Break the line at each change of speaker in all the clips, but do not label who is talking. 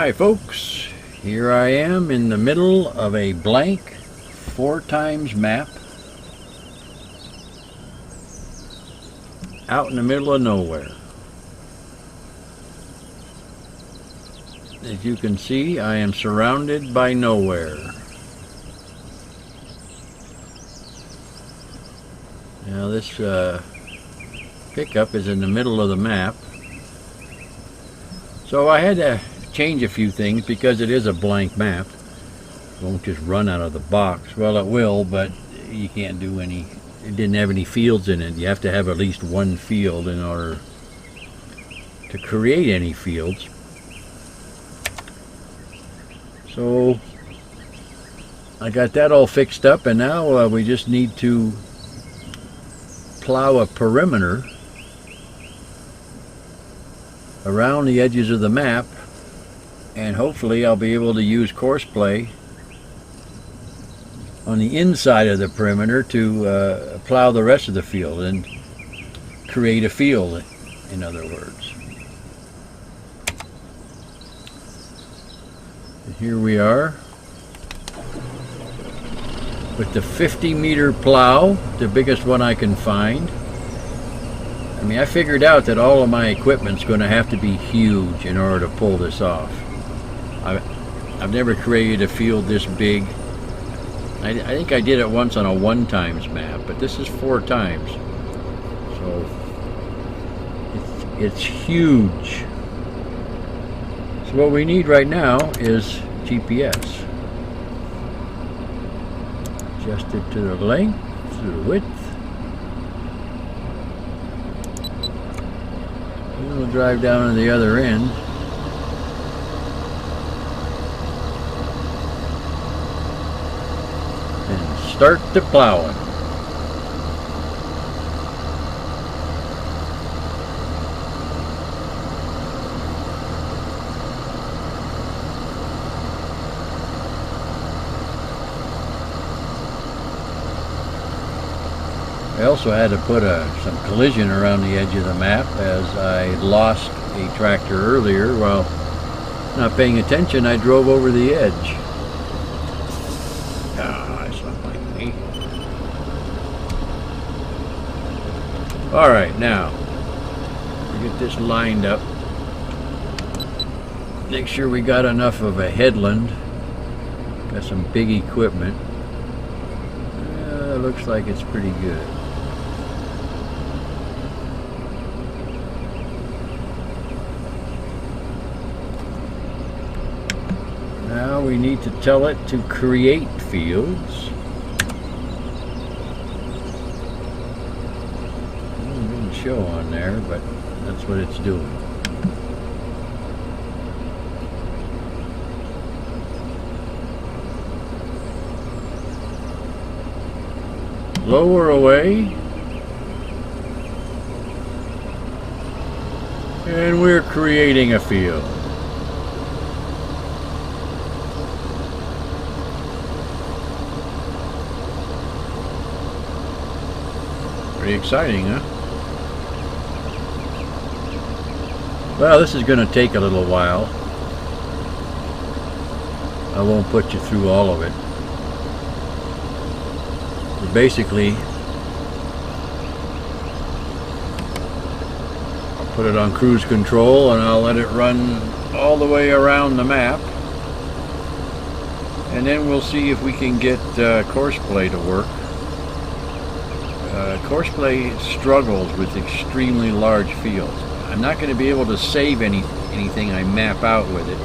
Hi folks, here I am in the middle of a blank 4x map out in the middle of nowhere. As you can see, I am surrounded by nowhere. Now this pickup is in the middle of the map, so I had to change a few things because it is a blank map. It won't just run out of the box. Well, it will, but you can't do any. It didn't have any fields in it. You have to have at least one field in order to create any fields. So I got that all fixed up, and now we just need to plow a perimeter around the edges of the map, and hopefully I'll be able to use Courseplay on the inside of the perimeter to plow the rest of the field and create a field, in other words. And here we are with the 50-meter plow, the biggest one I can find. I mean, I figured out that all of my equipment's going to have to be huge in order to pull this off. I've never created a field this big. I think I did it once on a 1x map, but this is 4x. So it's huge. So what we need right now is GPS. Adjust it to the length, to the width. And we'll drive down to the other end. Start the plowing. I also had to put some collision around the edge of the map, as I lost a tractor earlier. While not paying attention, I drove over the edge. Alright, now we get this lined up. Make sure we got enough of a headland. Got some big equipment. Looks like it's pretty good. Now we need to tell it to create fields. Show on there, but that's what it's doing. Lower away, and we're creating a field. Pretty exciting, huh? Well, this is going to take a little while. I won't put you through all of it. But basically, I'll put it on cruise control and I'll let it run all the way around the map. And then we'll see if we can get Courseplay to work. Courseplay struggles with extremely large fields. I'm not going to be able to save anything I map out with it.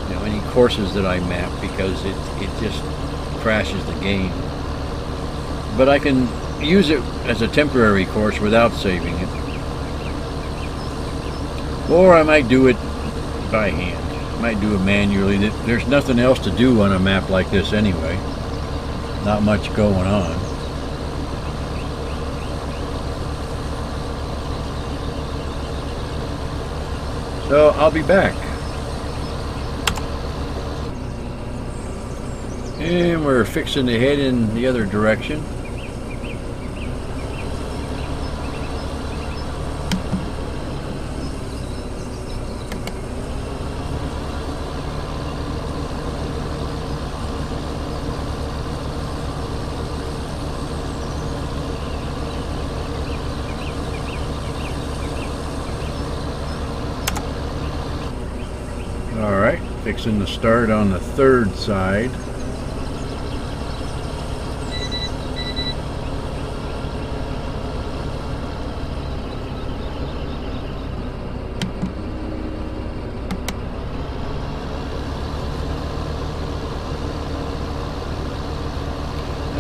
You know, any courses that I map, because it just crashes the game. But I can use it as a temporary course without saving it. Or I might do it by hand. I might do it manually. There's nothing else to do on a map like this anyway. Not much going on. So I'll be back. And we're fixing to head in the other direction. fixing to start on the third side.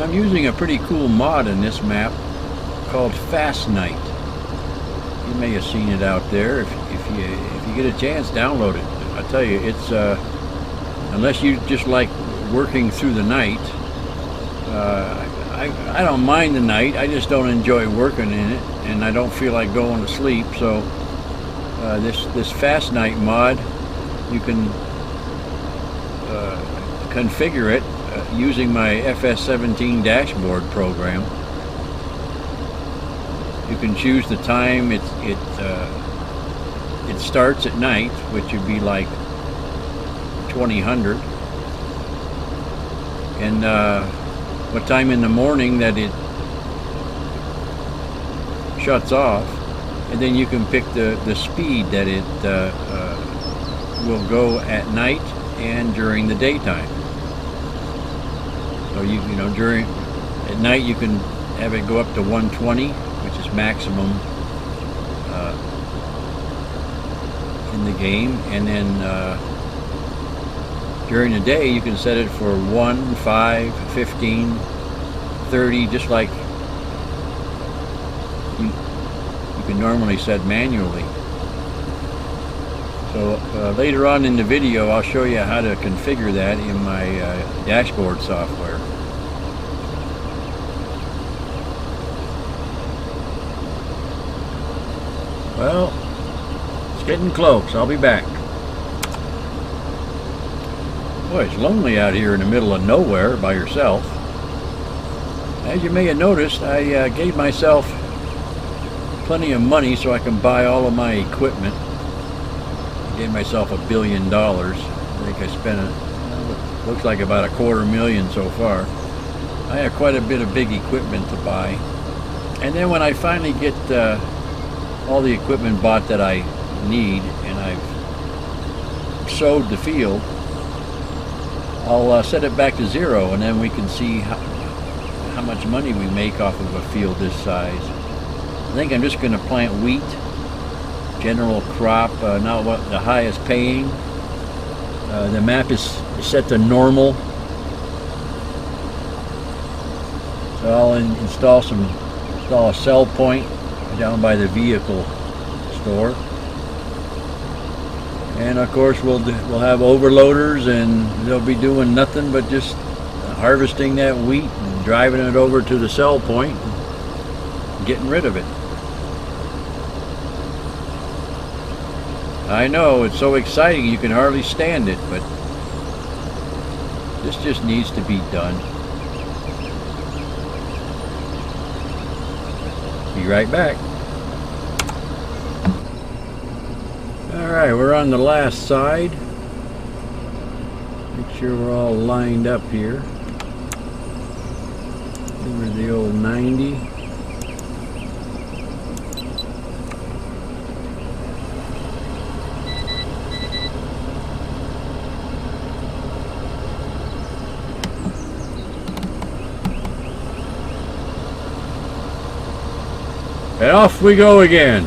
I'm using a pretty cool mod in this map called Fast Night. You may have seen it out there. If you get a chance, download it. I tell you, it's unless you just like working through the night. I don't mind the night. I just don't enjoy working in it, and I don't feel like going to sleep. So this Fast Night mod, you can configure it using my FS17 dashboard program. You can choose the time it starts at night, which would be like 2000, and what time in the morning that it shuts off, and then you can pick the speed that it will go at night and during the daytime. So you know, at night you can have it go up to 120, which is maximum in the game, and then during the day you can set it for 1, 5, 15, 30, just like you can normally set manually. So later on in the video I'll show you how to configure that in my dashboard software. Well, it's getting close. I'll be back. Boy, it's lonely out here in the middle of nowhere by yourself. As you may have noticed, I gave myself plenty of money so I can buy all of my equipment. I gave myself $1 billion. I think I spent looks like about $250,000 so far. I have quite a bit of big equipment to buy. And then when I finally get all the equipment bought that I need, and I've sowed the field, I'll set it back to zero, and then we can see how much money we make off of a field this size. I think I'm just going to plant wheat, general crop, not what the highest paying. The map is set to normal, so I'll install a cell point down by the vehicle store, and of course we'll have overloaders, and they'll be doing nothing but just harvesting that wheat and driving it over to the sell point and getting rid of it. I know, it's so exciting you can hardly stand it, but this just needs to be done. Be right back. Alright, we're on the last side. Make sure we're all lined up here. Over the old 90. And off we go again.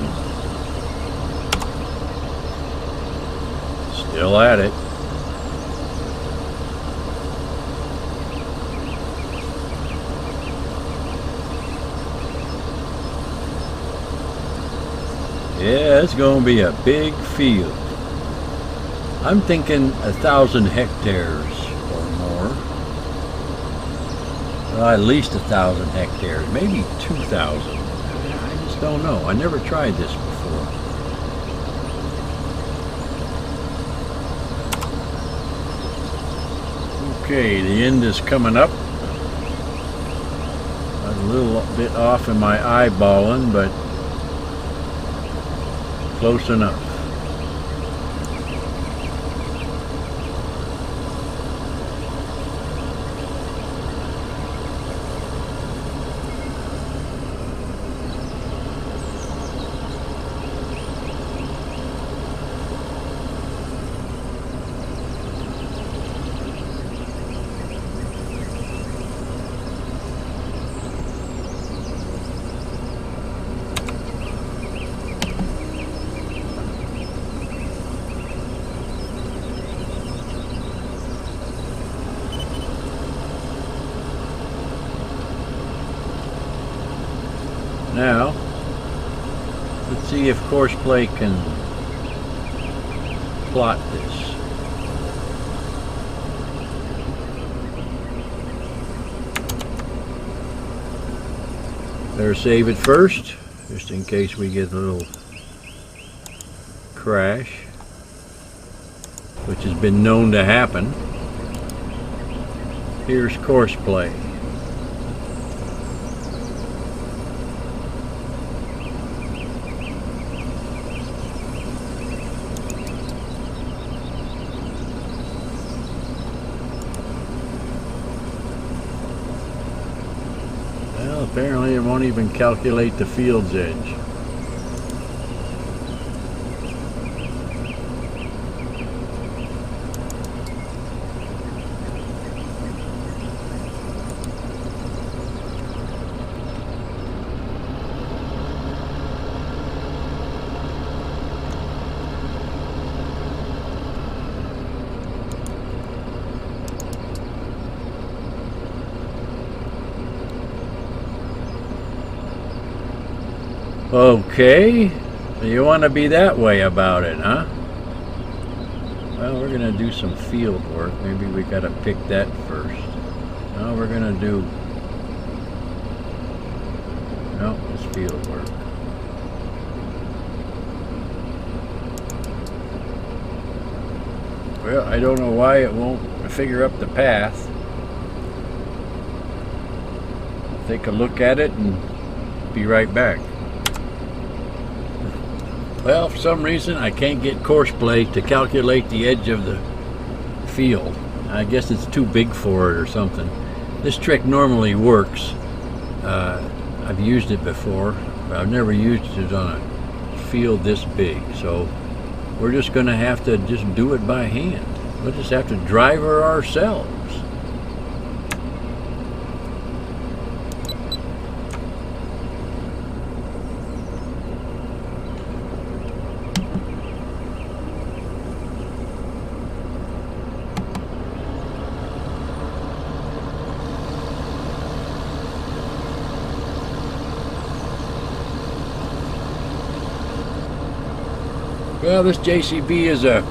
Still at it. Yeah, it's going to be a big field. I'm thinking 1,000 hectares or more. Well, at least 1,000 hectares, maybe 2,000. Don't know. I never tried this before. Okay, the end is coming up. I'm a little bit off in my eyeballing, but close enough. Now, let's see if Courseplay can plot this. Better save it first, just in case we get a little crash, which has been known to happen. Here's Courseplay. Well, apparently it won't even calculate the field's edge. Okay, so you want to be that way about it, huh? Well, we're going to do some field work. Maybe we got to pick that first. No, we're going to do... No, it's field work. Well, I don't know why it won't figure up the path. I'll take a look at it and be right back. Well, for some reason I can't get Courseplay to calculate the edge of the field. I guess it's too big for it or something. This trick normally works. I've used it before, but I've never used it on a field this big. So we're just going to have to just do it by hand. We'll just have to drive her ourselves. Well, this JCB is a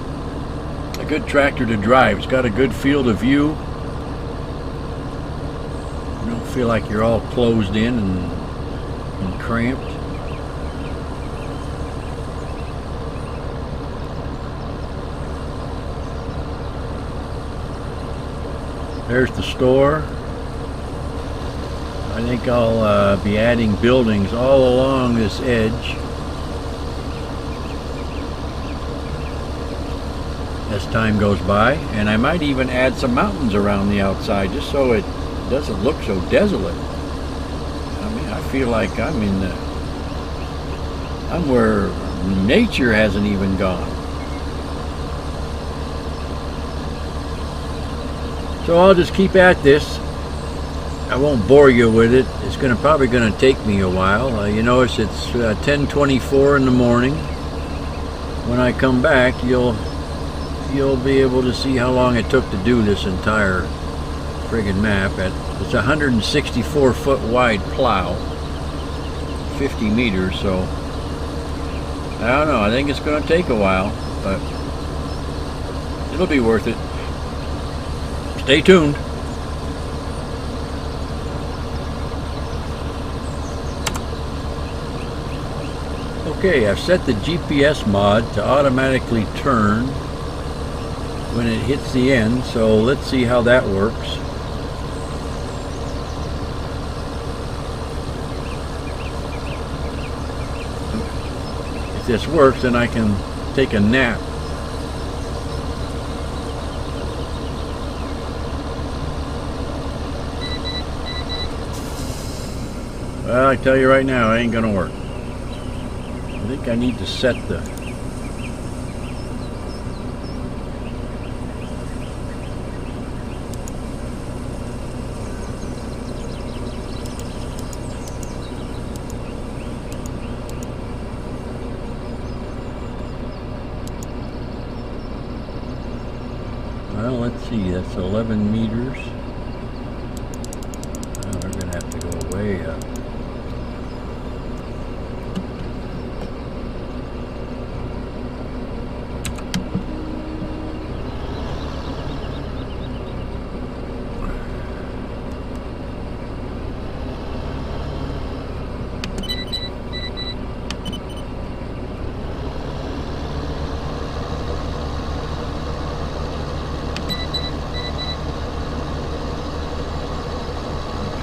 good tractor to drive. It's got a good field of view. You don't feel like you're all closed in and cramped. There's the store. I think I'll be adding buildings all along this edge as time goes by, and I might even add some mountains around the outside just so it doesn't look so desolate. I mean, I feel like I'm where nature hasn't even gone. So I'll just keep at this. I won't bore you with it. It's probably gonna take me a while. You notice it's 10:24 in the morning. When I come back, you'll be able to see how long it took to do this entire friggin' map. It's a 164-foot wide plow, 50 meters, so I don't know. I think it's going to take a while, but it'll be worth it. Stay tuned. Okay, I've set the GPS mod to automatically turn when it hits the end, so let's see how that works. If this works, then I can take a nap. Well, I tell you right now, it ain't gonna work. I think I need to set the well, let's see, that's 11 meters. Well, we're gonna have to go way up.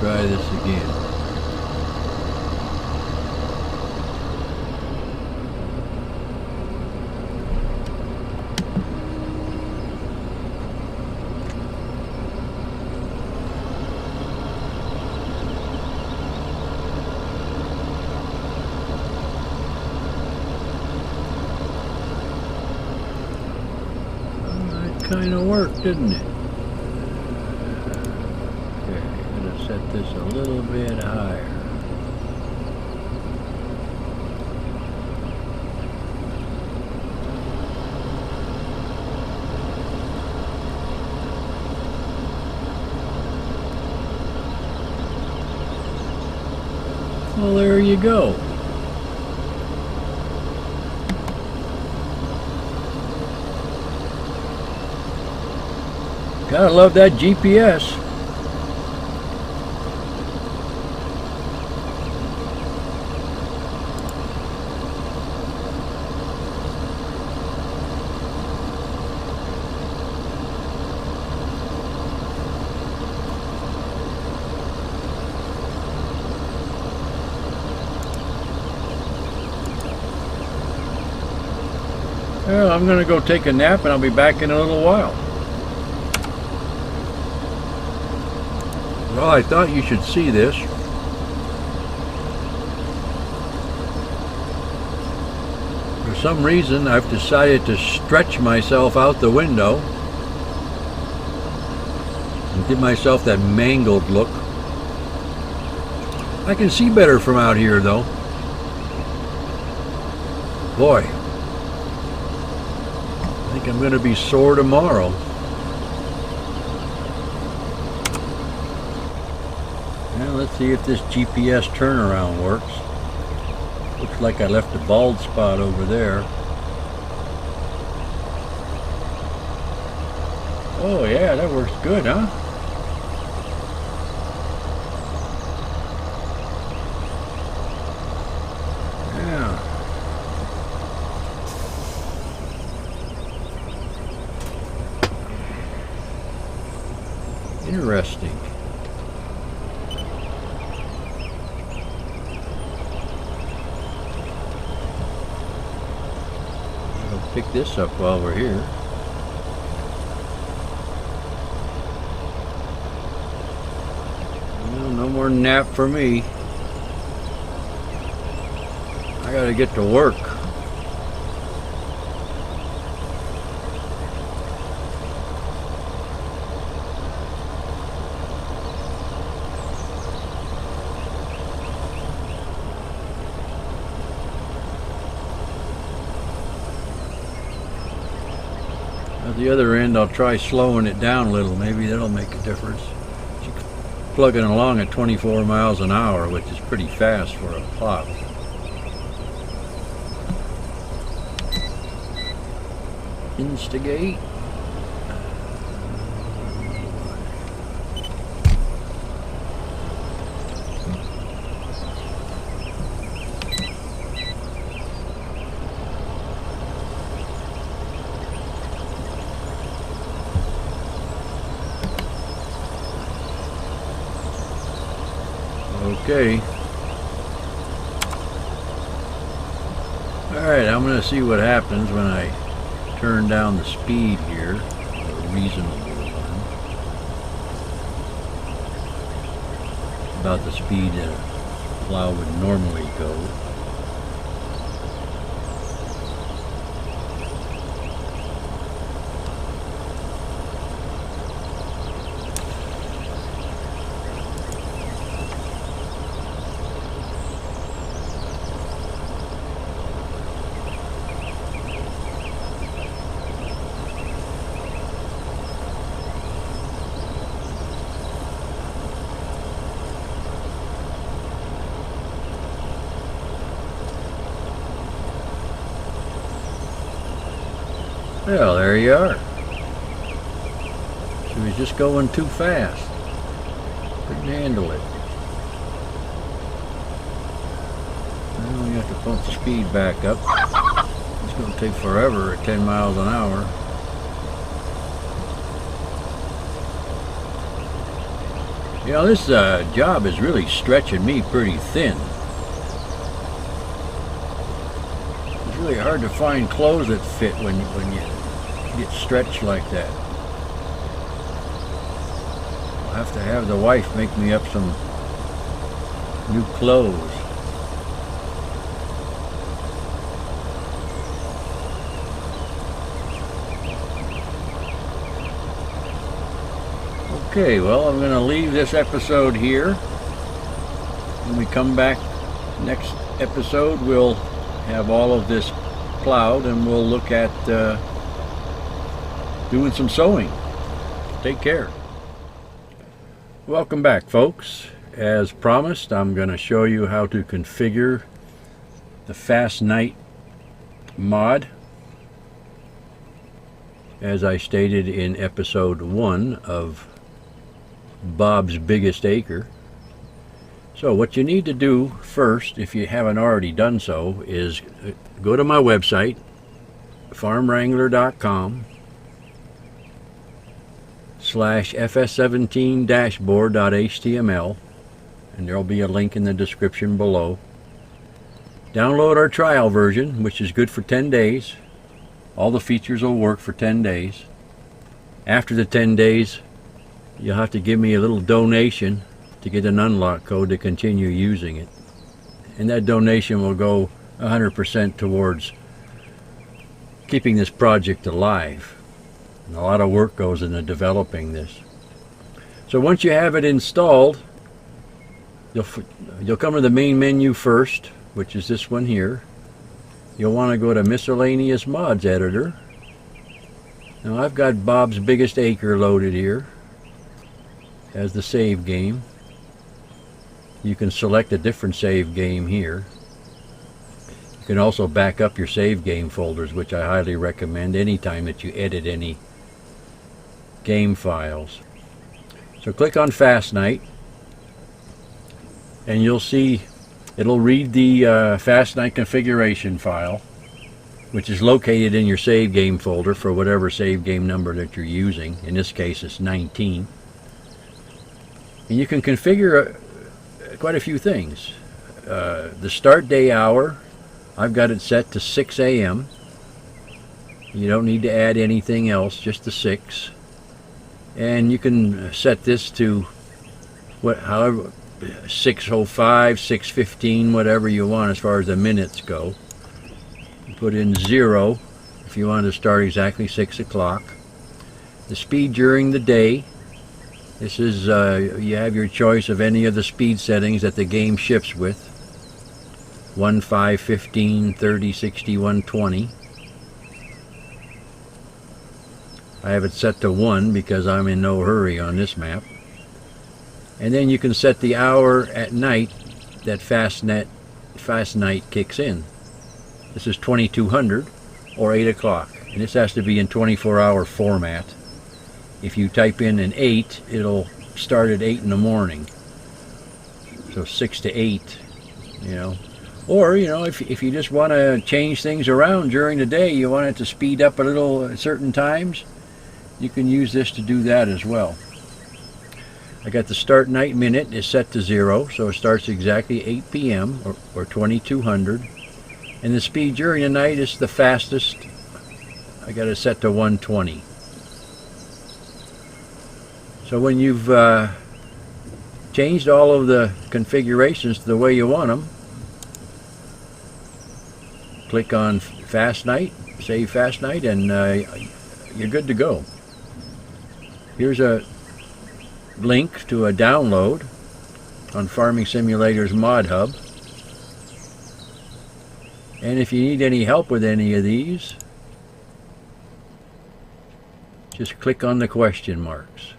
try this again. Kind of worked, didn't it? Okay, I'm going to set this a little bit higher. Well, there you go. Gotta love that GPS. Well, I'm gonna go take a nap and I'll be back in a little while. Well, I thought you should see this. For some reason, I've decided to stretch myself out the window and give myself that mangled look. I can see better from out here, though. Boy, I think I'm going to be sore tomorrow. Let's see if this GPS turnaround works. Looks like I left a bald spot over there. Oh yeah, that works good, huh? Yeah. Interesting. Pick this up while we're here. Well, no more nap for me. I gotta get to work. At the other end, I'll try slowing it down a little. Maybe that'll make a difference. She's plugging along at 24 miles an hour, which is pretty fast for a plow. Instigate. Okay. Alright, I'm going to see what happens when I turn down the speed here, a reasonable one. About the speed that a plow would normally go. Well, there you are. She was just going too fast. Couldn't handle it. Now we have to pump the speed back up. It's going to take forever at 10 miles an hour. You know, this job is really stretching me pretty thin. It's really hard to find clothes that fit when you get stretched like that. I'll have to have the wife make me up some new clothes. Okay, well, I'm going to leave this episode here. When we come back next episode, we'll have all of this plowed and we'll look at doing some sowing. Take care. Welcome back, folks. As promised, I'm going to show you how to configure the Fast Night mod, as I stated in episode 1 of Bob's Biggest Acre. So what you need to do first, if you haven't already done so, is go to my website, farmwrangler.com/fs17dashboard.html, and there'll be a link in the description below. Download our trial version, which is good for 10 days. All the features will work for 10 days. After the 10 days, you'll have to give me a little donation to get an unlock code to continue using it. And that donation will go 100% towards keeping this project alive. And a lot of work goes into developing this. So once you have it installed, you'll come to the main menu first, which is this one here. You'll want to go to Miscellaneous Mods Editor. Now I've got Bob's Biggest Acre loaded here as the save game. You can select a different save game here. You can also back up your save game folders, which I highly recommend anytime that you edit any game files. So click on Fast Night and you'll see it'll read the Fast Night configuration file, which is located in your save game folder for whatever save game number that you're using. In this case it's 19. And you can configure quite a few things. The start day hour, I've got it set to 6 a.m. You don't need to add anything else, just the 6. And you can set this to however 6:05, 6:15, whatever you want as far as the minutes go. You put in 0 if you want to start exactly 6 o'clock. The speed during the day. This is, you have your choice of any of the speed settings that the game ships with. 1, 5, 15, 30, 60, 120. I have it set to 1 because I'm in no hurry on this map. And then you can set the hour at night that Fast Night kicks in. This is 2200 or 8 o'clock. And this has to be in 24-hour format. If you type in an 8, it'll start at 8 in the morning. So 6 to 8, you know. Or, you know, if you just want to change things around during the day, you want it to speed up a little at certain times, you can use this to do that as well. I got the start night minute is set to 0, so it starts exactly 8 p.m. or 2200. And the speed during the night is the fastest. I got it set to 120. So when you've changed all of the configurations to the way you want them, click on Fast Night, save Fast Night, and you're good to go. Here's a link to a download on Farming Simulator's Mod Hub. And if you need any help with any of these, just click on the question marks.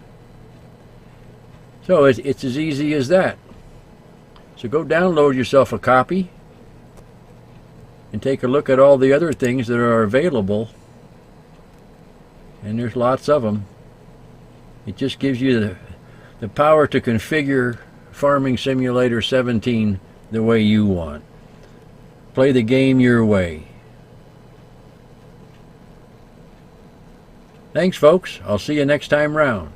So it's as easy as that. So go download yourself a copy and take a look at all the other things that are available. And there's lots of them. It just gives you the power to configure Farming Simulator 17 the way you want. Play the game your way. Thanks, folks. I'll see you next time round.